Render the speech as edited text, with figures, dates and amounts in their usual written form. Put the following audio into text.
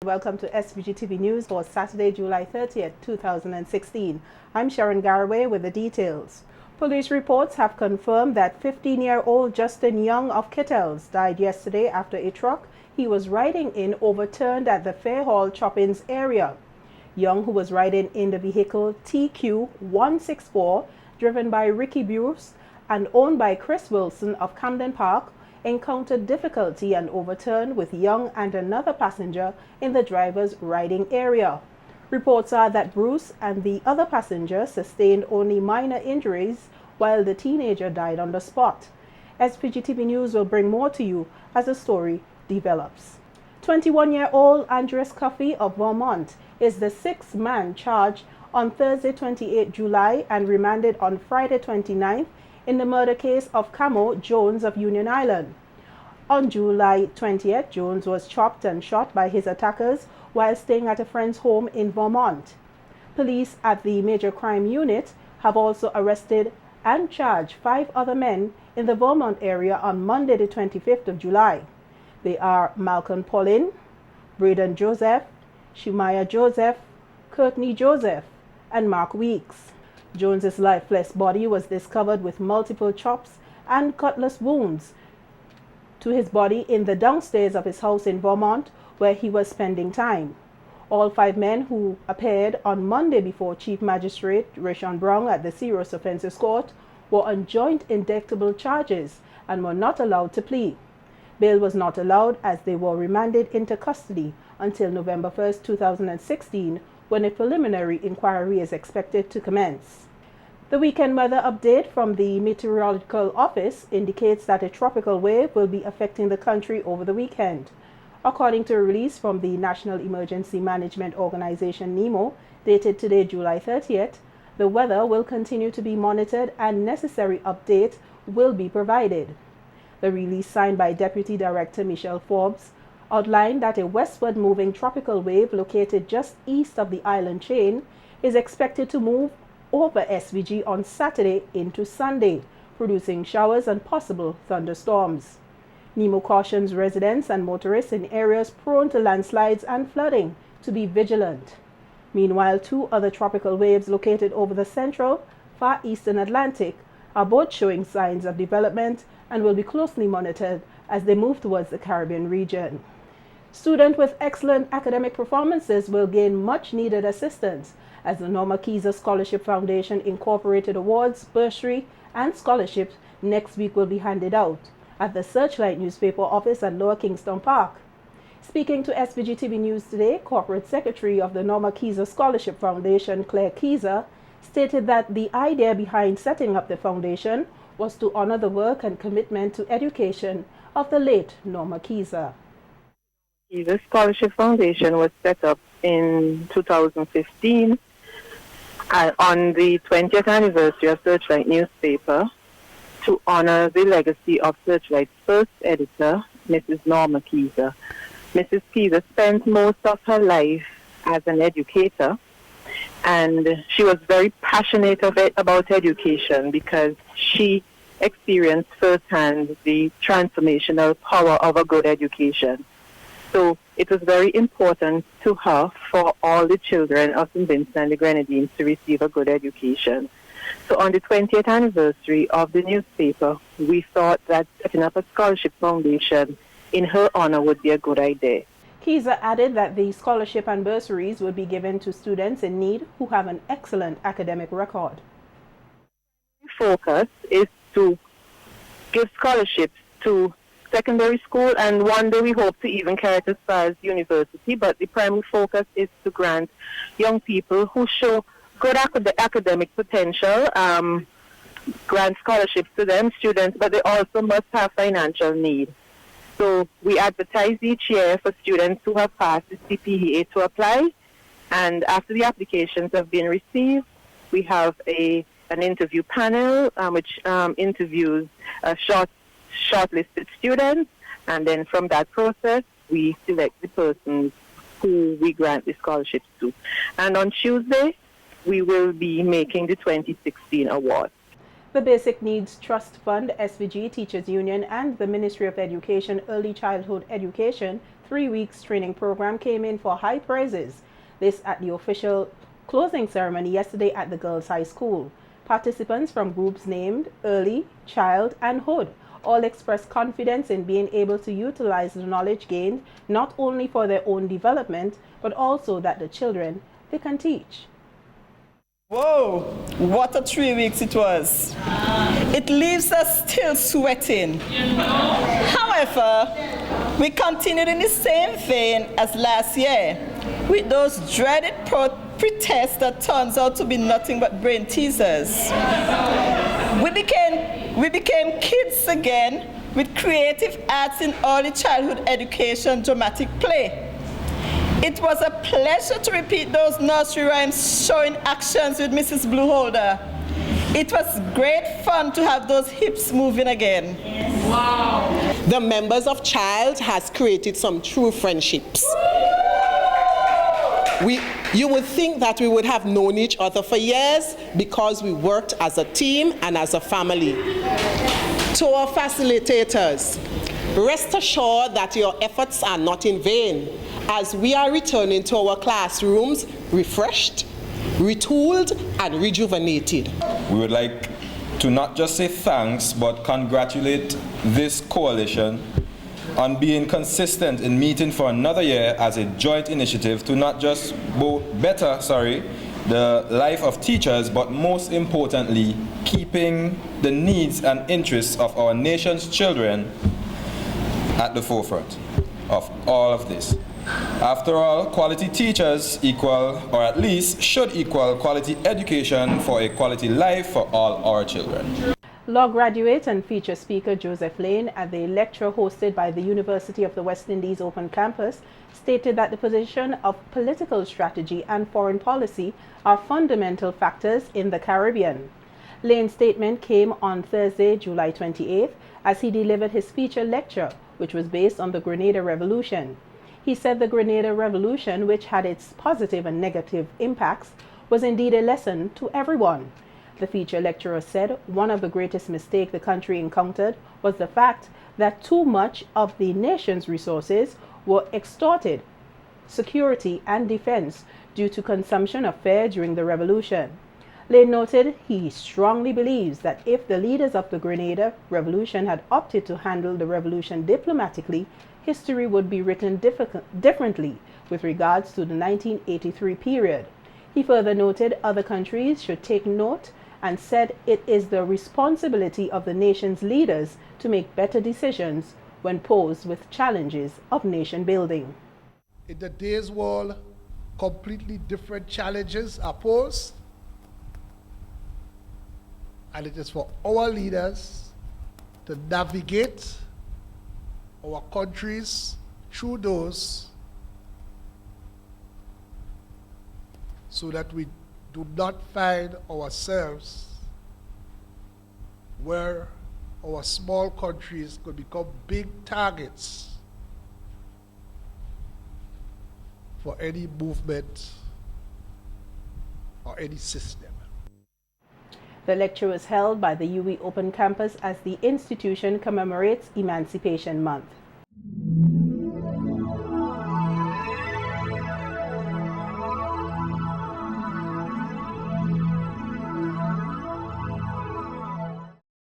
Welcome to SVG-TV News for Saturday, July 30th, 2016. I'm Sharon Garraway with the details. Police reports have confirmed that 15-year-old Justin Young of Kittels died yesterday after a truck he was riding in overturned at the Fairhall Choppins area. Young, who was riding in the vehicle TQ-164, driven by Ricky Bruce and owned by Chris Wilson of Camden Park, encountered difficulty and overturned with Young and another passenger in the driver's riding area. Reports are that Bruce and the other passenger sustained only minor injuries while the teenager died on the spot. SVGTV News will bring more to you as the story develops. 21-year-old Andres Cuffey of Vermont is the sixth man charged on Thursday 28 July and remanded on Friday 29th in the murder case of Camo Jones of Union Island. On July 20th, Jones was chopped and shot by his attackers while staying at a friend's home in Vermont. Police at the Major Crime Unit have also arrested and charged 5 other men in the Vermont area on Monday the 25th of July. They are Malcolm Paulin, Braden Joseph, Shemaiah Joseph, Courtney Joseph, and Mark Weeks. Jones's lifeless body was discovered with multiple chops and cutlass wounds to his body in the downstairs of his house in Vermont, where he was spending time. All 5 men who appeared on Monday before Chief Magistrate Rayshon Brown at the Serious Offences Court were on joint indictable charges and were not allowed to plead. Bail was not allowed as they were remanded into custody until November 1st, 2016, when a preliminary inquiry is expected to commence. The weekend weather update from the Meteorological Office indicates that a tropical wave will be affecting the country over the weekend. According to a release from the National Emergency Management Organization NEMO, dated today, July 30th, the weather will continue to be monitored and necessary update will be provided. The release, signed by Deputy Director Michelle Forbes, outlined that a westward moving tropical wave located just east of the island chain is expected to move over SVG on Saturday into Sunday, producing showers and possible thunderstorms. NEMO cautions residents and motorists in areas prone to landslides and flooding to be vigilant. Meanwhile, 2 other tropical waves located over the central, far eastern Atlantic are both showing signs of development and will be closely monitored as they move towards the Caribbean region. Students with excellent academic performances will gain much-needed assistance as the Norma Keyser Scholarship Foundation Incorporated awards, bursary, and scholarships next week will be handed out at the Searchlight newspaper office at Lower Kingston Park. Speaking to SVGTV News today, Corporate Secretary of the Norma Keyser Scholarship Foundation, Claire Keyser, stated that the idea behind setting up the foundation was to honor the work and commitment to education of the late Norma Keyser. The Scholarship Foundation was set up in 2015 on the 20th anniversary of Searchlight newspaper to honor the legacy of Searchlight's first editor, Mrs. Norma Keyser. Mrs. Keyser spent most of her life as an educator, and she was very passionate about education because she experienced firsthand the transformational power of a good education. So it was very important to her for all the children of St. Vincent and the Grenadines to receive a good education. So on the 20th anniversary of the newspaper, we thought that setting up a scholarship foundation in her honor would be a good idea. Keyser added that the scholarship and bursaries would be given to students in need who have an excellent academic record. The focus is to give scholarships to secondary school, and one day we hope to even carry it as far as university, but the primary focus is to grant young people who show good academic potential, grant scholarships to them, students, but they also must have financial need. So we advertise each year for students who have passed the CPEA to apply, and after the applications have been received, we have an interview panel which interviews shortlisted students, and then from that process we select the persons who we grant the scholarships to. And on Tuesday we will be making the 2016 award. The Basic Needs Trust Fund, SVG Teachers Union, and the Ministry of Education Early Childhood Education 3 weeks training program came in for high praises. This at the official closing ceremony yesterday at the Girls High School. Participants from groups named Early, Child, and Hood all expressed confidence in being able to utilize the knowledge gained not only for their own development, but also that the children they can teach. Whoa, what a 3 weeks it was. It leaves us still sweating. However, we continued in the same vein as last year with those dreaded pretests that turns out to be nothing but brain teasers. We became kids again with creative arts in early childhood education dramatic play. It was a pleasure to repeat those nursery rhymes showing actions with Mrs. Blueholder. It was great fun to have those hips moving again. Wow. The members of Child has created some true friendships. You would think that we would have known each other for years because we worked as a team and as a family. To our facilitators, rest assured that your efforts are not in vain, as we are returning to our classrooms refreshed, retooled, and rejuvenated. We would like to not just say thanks, but congratulate this coalition on being consistent in meeting for another year as a joint initiative to not just better the life of teachers, but most importantly, keeping the needs and interests of our nation's children at the forefront of all of this. After all, quality teachers equal, or at least should equal, quality education for a quality life for all our children. Law graduate and feature speaker Joseph Lane at the lecture hosted by the University of the West Indies Open Campus stated that the position of political strategy and foreign policy are fundamental factors in the Caribbean. Lane's statement came on Thursday, July 28th, as he delivered his feature lecture, which was based on the Grenada Revolution. He said the Grenada Revolution, which had its positive and negative impacts, was indeed a lesson to everyone. The feature lecturer said one of the greatest mistakes the country encountered was the fact that too much of the nation's resources were extorted, security and defense, due to consumption of fare during the revolution. Lane noted he strongly believes that if the leaders of the Grenada Revolution had opted to handle the revolution diplomatically, history would be written differently with regards to the 1983 period. He further noted other countries should take note and said it is the responsibility of the nation's leaders to make better decisions when posed with challenges of nation building. In today's world, completely different challenges are posed, and it is for our leaders to navigate our countries through those so that we do not find ourselves where our small countries could become big targets for any movement or any system. The lecture was held by the UWI Open Campus as the institution commemorates Emancipation Month.